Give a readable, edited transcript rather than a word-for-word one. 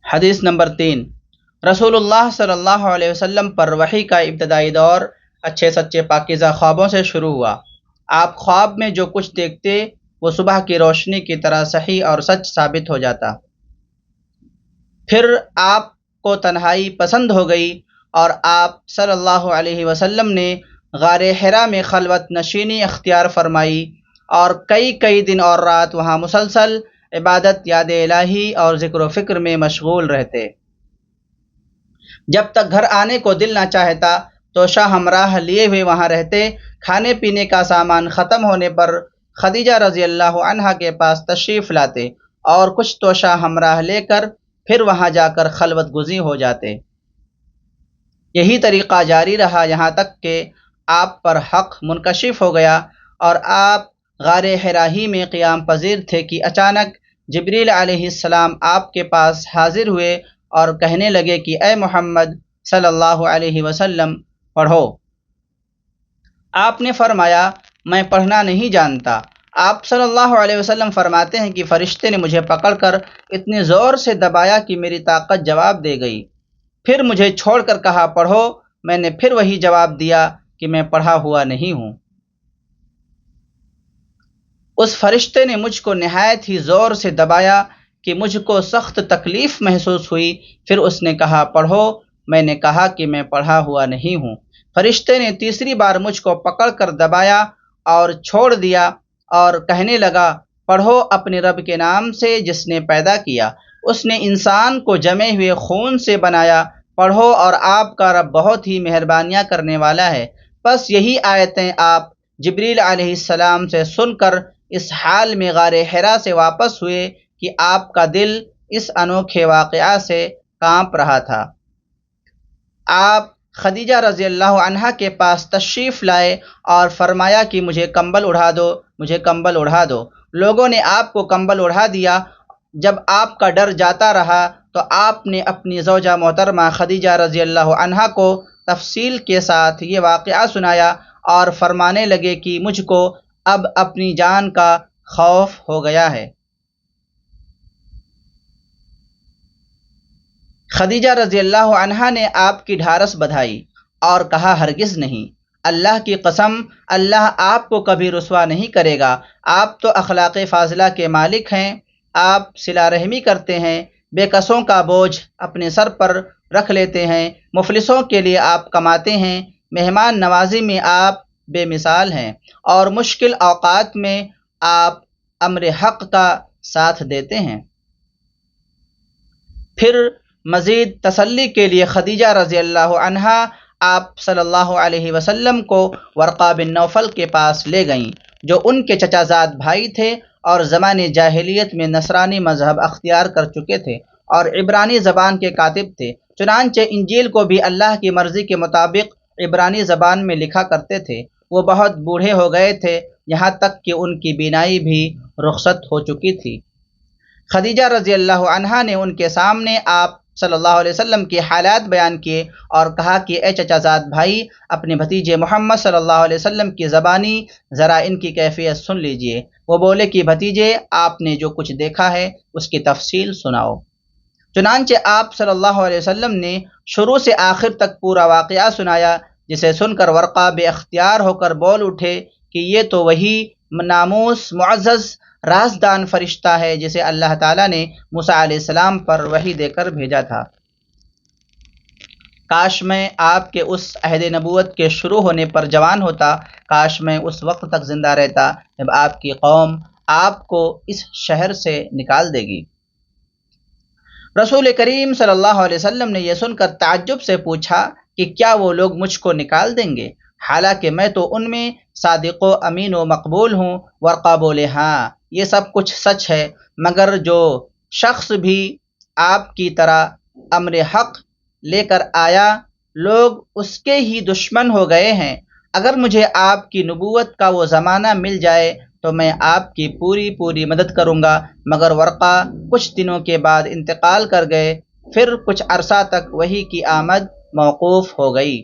حدیث نمبر 3، رسول اللہ صلی اللہ علیہ وسلم پر وحی کا ابتدائی دور اچھے سچے پاکیزہ خوابوں سے شروع ہوا۔ آپ خواب میں جو کچھ دیکھتے وہ صبح کی روشنی کی طرح صحیح اور سچ ثابت ہو جاتا۔ پھر آپ کو تنہائی پسند ہو گئی اور آپ صلی اللہ علیہ وسلم نے غار حرا میں خلوت نشینی اختیار فرمائی اور کئی دن اور رات وہاں مسلسل عبادت، یاد الہی اور ذکر و فکر میں مشغول رہتے۔ جب تک گھر آنے کو دل نہ چاہتا توشہ ہمراہ لیے ہوئے وہاں رہتے۔ کھانے پینے کا سامان ختم ہونے پر خدیجہ رضی اللہ عنہا کے پاس تشریف لاتے اور کچھ توشہ ہمراہ لے کر پھر وہاں جا کر خلوت گزی ہو جاتے۔ یہی طریقہ جاری رہا یہاں تک کہ آپ پر حق منکشف ہو گیا اور آپ غار حرا ہی میں قیام پذیر تھے کہ اچانک جبریل علیہ السلام آپ کے پاس حاضر ہوئے اور کہنے لگے کہ اے محمد صلی اللہ علیہ وسلم پڑھو۔ آپ نے فرمایا میں پڑھنا نہیں جانتا۔ آپ صلی اللہ علیہ وسلم فرماتے ہیں کہ فرشتے نے مجھے پکڑ کر اتنے زور سے دبایا کہ میری طاقت جواب دے گئی۔ پھر مجھے چھوڑ کر کہا پڑھو۔ میں نے پھر وہی جواب دیا کہ میں پڑھا ہوا نہیں ہوں۔ اس فرشتے نے مجھ کو نہایت ہی زور سے دبایا کہ مجھ کو سخت تکلیف محسوس ہوئی۔ پھر اس نے کہا پڑھو۔ میں نے کہا کہ میں پڑھا ہوا نہیں ہوں۔ فرشتے نے تیسری بار مجھ کو پکڑ کر دبایا اور چھوڑ دیا اور کہنے لگا پڑھو اپنے رب کے نام سے جس نے پیدا کیا، اس نے انسان کو جمے ہوئے خون سے بنایا، پڑھو اور آپ کا رب بہت ہی مہربانیاں کرنے والا ہے۔ بس یہی آیتیں آپ جبریل علیہ السلام سے سن کر اس حال میں غار حرا سے واپس ہوئے کہ آپ کا دل اس انوکھے واقعہ سے کانپ رہا تھا۔ آپ خدیجہ رضی اللہ عنہا کے پاس تشریف لائے اور فرمایا کہ مجھے کمبل اڑا دو، مجھے کمبل اڑا دو۔ لوگوں نے آپ کو کمبل اڑا دیا۔ جب آپ کا ڈر جاتا رہا تو آپ نے اپنی زوجہ محترمہ خدیجہ رضی اللہ عنہا کو تفصیل کے ساتھ یہ واقعہ سنایا اور فرمانے لگے کہ مجھ کو اب اپنی جان کا خوف ہو گیا ہے۔ خدیجہ رضی اللہ عنہا نے آپ کی ڈھارس بندھائی اور کہا ہرگز نہیں، اللہ کی قسم اللہ آپ کو کبھی رسوا نہیں کرے گا۔ آپ تو اخلاق فاضلہ کے مالک ہیں، آپ صلہ رحمی کرتے ہیں، بے کسوں کا بوجھ اپنے سر پر رکھ لیتے ہیں، مفلسوں کے لیے آپ کماتے ہیں، مہمان نوازی میں آپ بے مثال ہیں اور مشکل اوقات میں آپ امر حق کا ساتھ دیتے ہیں۔ پھر مزید تسلی کے لیے خدیجہ رضی اللہ عنہا آپ صلی اللہ علیہ وسلم کو ورقہ بن نوفل کے پاس لے گئیں جو ان کے چچا زاد بھائی تھے اور زمانے جاہلیت میں نصرانی مذہب اختیار کر چکے تھے اور عبرانی زبان کے کاتب تھے۔ چنانچہ انجیل کو بھی اللہ کی مرضی کے مطابق عبرانی زبان میں لکھا کرتے تھے۔ وہ بہت بوڑھے ہو گئے تھے، یہاں تک کہ ان کی بینائی بھی رخصت ہو چکی تھی۔ خدیجہ رضی اللہ عنہا نے ان کے سامنے آپ صلی اللہ علیہ وسلم کے حالات بیان کیے اور کہا کہ اے چچا زاد بھائی، اپنے بھتیجے محمد صلی اللہ علیہ وسلم کی زبانی ذرا ان کی کیفیت سن لیجئے۔ وہ بولے کہ بھتیجے، آپ نے جو کچھ دیکھا ہے اس کی تفصیل سناؤ۔ چنانچہ آپ صلی اللہ علیہ وسلم نے شروع سے آخر تک پورا واقعہ سنایا، جسے سن کر ورقہ بے اختیار ہو کر بول اٹھے کہ یہ تو وہی ناموس معزز رازدان فرشتہ ہے جسے اللہ تعالیٰ نے موسیٰ علیہ السلام پر وحی دے کر بھیجا تھا۔ کاش میں آپ کے اس عہد نبوت کے شروع ہونے پر جوان ہوتا، کاش میں اس وقت تک زندہ رہتا جب آپ کی قوم آپ کو اس شہر سے نکال دے گی۔ رسول کریم صلی اللہ علیہ وسلم نے یہ سن کر تعجب سے پوچھا کہ کیا وہ لوگ مجھ کو نکال دیں گے، حالانکہ میں تو ان میں صادق و امین و مقبول ہوں۔ ورقہ بولے ہاں، یہ سب کچھ سچ ہے، مگر جو شخص بھی آپ کی طرح امر حق لے کر آیا لوگ اس کے ہی دشمن ہو گئے ہیں۔ اگر مجھے آپ کی نبوت کا وہ زمانہ مل جائے تو میں آپ کی پوری مدد کروں گا۔ مگر ورقہ کچھ دنوں کے بعد انتقال کر گئے، پھر کچھ عرصہ تک وحی کی آمد موقوف ہو گئی۔